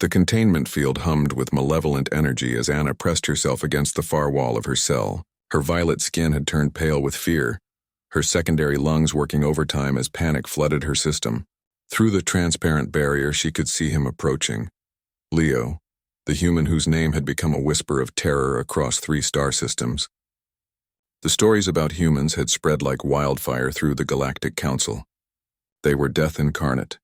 The containment field hummed with malevolent energy as Anna pressed herself against the far wall of her cell. Her violet skin had turned pale with fear, her secondary lungs working overtime as panic flooded her system. Through the transparent barrier, she could see him approaching. Leo, the human whose name had become a whisper of terror across 3 star systems. The stories about humans had spread like wildfire through the Galactic Council. They were death incarnate,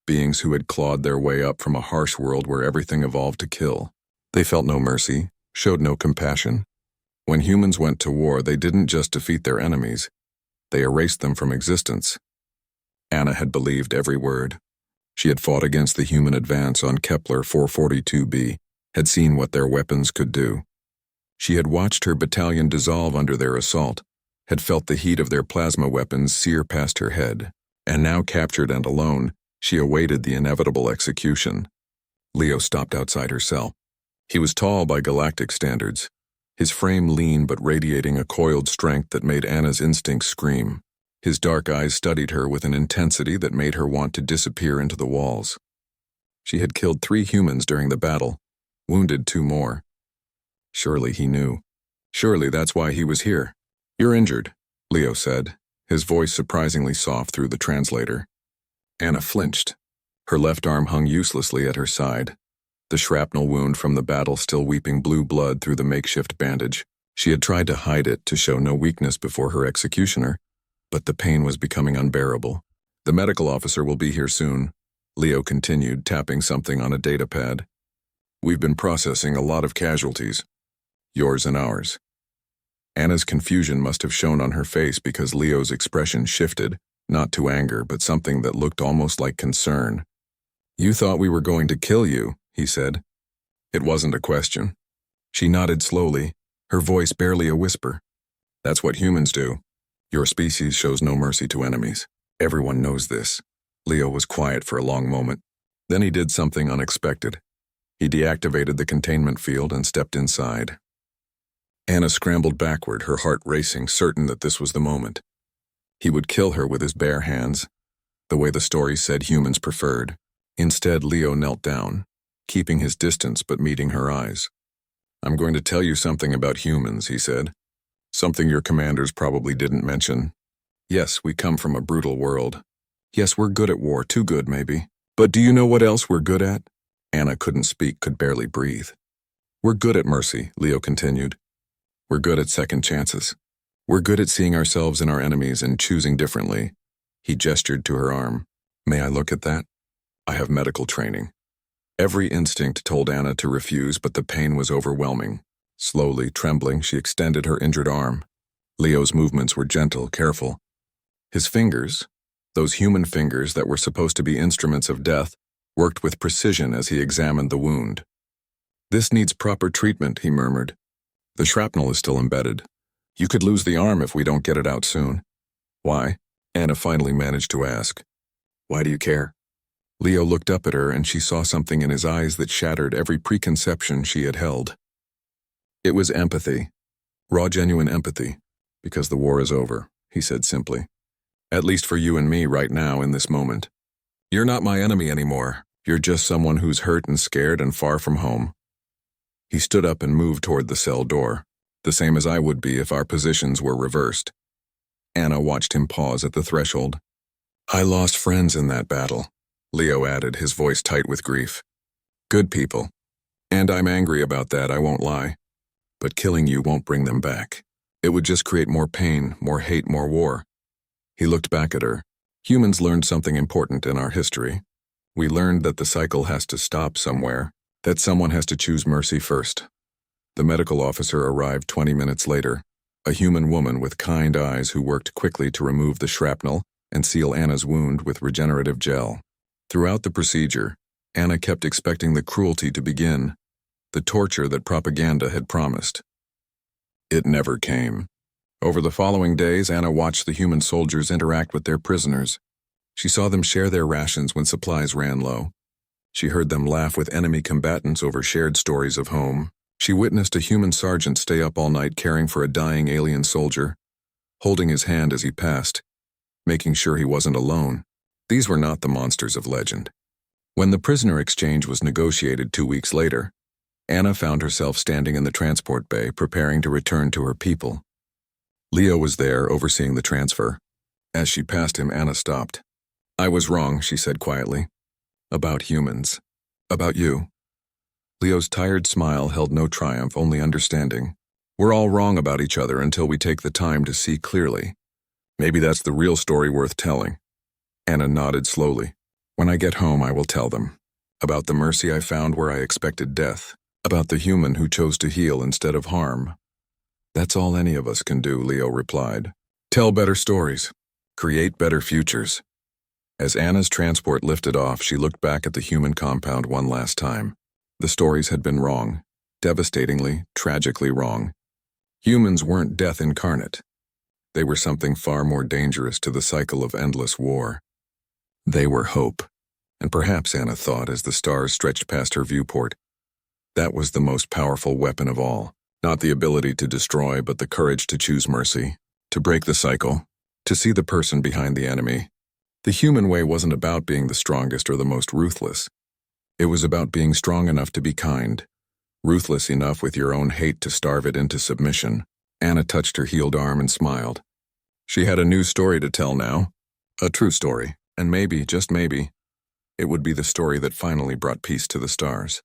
beings who had clawed their way up from a harsh world where everything evolved to kill. They felt no mercy, showed no compassion. When humans went to war, they didn't just defeat their enemies, they erased them from existence. Anna had believed every word. She had fought against the human advance on Kepler 442b, had seen what their weapons could do. She had watched her battalion dissolve under their assault, had felt the heat of their plasma weapons sear past her head, and now captured and alone, she awaited the inevitable execution. Leo stopped outside her cell. He was tall by galactic standards, his frame lean but radiating a coiled strength that made Anna's instincts scream. His dark eyes studied her with an intensity that made her want to disappear into the walls. She had killed 3 humans during the battle, wounded 2 more. Surely he knew. Surely that's why he was here. "You're injured," Leo said, his voice surprisingly soft through the translator. Anna flinched. Her left arm hung uselessly at her side, the shrapnel wound from the battle still weeping blue blood through the makeshift bandage. She had tried to hide it to show no weakness before her executioner, but the pain was becoming unbearable. "The medical officer will be here soon," Leo continued, tapping something on a datapad. "We've been processing a lot of casualties. Yours and ours." Anna's confusion must have shown on her face because Leo's expression shifted, not to anger, but something that looked almost like concern. "You thought we were going to kill you," he said. It wasn't a question. She nodded slowly, her voice barely a whisper. "That's what humans do. Your species shows no mercy to enemies. Everyone knows this." Leo was quiet for a long moment. Then he did something unexpected. He deactivated the containment field and stepped inside. Anna scrambled backward, her heart racing, certain that this was the moment. He would kill her with his bare hands, the way the story said humans preferred. Instead, Leo knelt down, keeping his distance but meeting her eyes. "I'm going to tell you something about humans," he said. "Something your commanders probably didn't mention. Yes, we come from a brutal world. Yes, we're good at war, too good maybe. But do you know what else we're good at?" Anna couldn't speak, could barely breathe. "We're good at mercy," Leo continued. "We're good at second chances. We're good at seeing ourselves in our enemies and choosing differently." He gestured to her arm. "May I look at that? I have medical training." Every instinct told Anna to refuse, but the pain was overwhelming. Slowly, trembling, she extended her injured arm. Leo's movements were gentle, careful. His fingers, those human fingers that were supposed to be instruments of death, worked with precision as he examined the wound. "This needs proper treatment," he murmured. "The shrapnel is still embedded. You could lose the arm if we don't get it out soon." "Why?" Anna finally managed to ask. "Why do you care?" Leo looked up at her and she saw something in his eyes that shattered every preconception she had held. It was empathy. Raw, genuine empathy. "Because the war is over," he said simply. "At least for you and me right now in this moment. You're not my enemy anymore. You're just someone who's hurt and scared and far from home." He stood up and moved toward the cell door, the same as I would be if our positions were reversed. Anna watched him pause at the threshold. "I lost friends in that battle," Leo added, his voice tight with grief. "Good people. And I'm angry about that, I won't lie. But killing you won't bring them back. It would just create more pain, more hate, more war." He looked back at her. "Humans learned something important in our history. We learned that the cycle has to stop somewhere, that someone has to choose mercy first." The medical officer arrived 20 minutes later, a human woman with kind eyes who worked quickly to remove the shrapnel and seal Anna's wound with regenerative gel. Throughout the procedure, Anna kept expecting the cruelty to begin, the torture that propaganda had promised. It never came. Over the following days, Anna watched the human soldiers interact with their prisoners. She saw them share their rations when supplies ran low. She heard them laugh with enemy combatants over shared stories of home. She witnessed a human sergeant stay up all night caring for a dying alien soldier, holding his hand as he passed, making sure he wasn't alone. These were not the monsters of legend. When the prisoner exchange was negotiated 2 weeks later, Anna found herself standing in the transport bay preparing to return to her people. Leo was there overseeing the transfer. As she passed him, Anna stopped. "I was wrong," she said quietly. "About humans. About you." Leo's tired smile held no triumph, only understanding. "We're all wrong about each other until we take the time to see clearly. Maybe that's the real story worth telling." Anna nodded slowly. "When I get home, I will tell them. About the mercy I found where I expected death. About the human who chose to heal instead of harm." "That's all any of us can do," Leo replied. "Tell better stories. Create better futures." As Anna's transport lifted off, she looked back at the human compound one last time. The stories had been wrong. Devastatingly, tragically wrong. Humans weren't death incarnate. They were something far more dangerous to the cycle of endless war. They were hope. And perhaps, Anna thought as the stars stretched past her viewport, that was the most powerful weapon of all. Not the ability to destroy, but the courage to choose mercy, to break the cycle, to see the person behind the enemy. The human way wasn't about being the strongest or the most ruthless. It was about being strong enough to be kind, ruthless enough with your own hate to starve it into submission. Anna touched her healed arm and smiled. She had a new story to tell now. A true story. And maybe, just maybe, it would be the story that finally brought peace to the stars.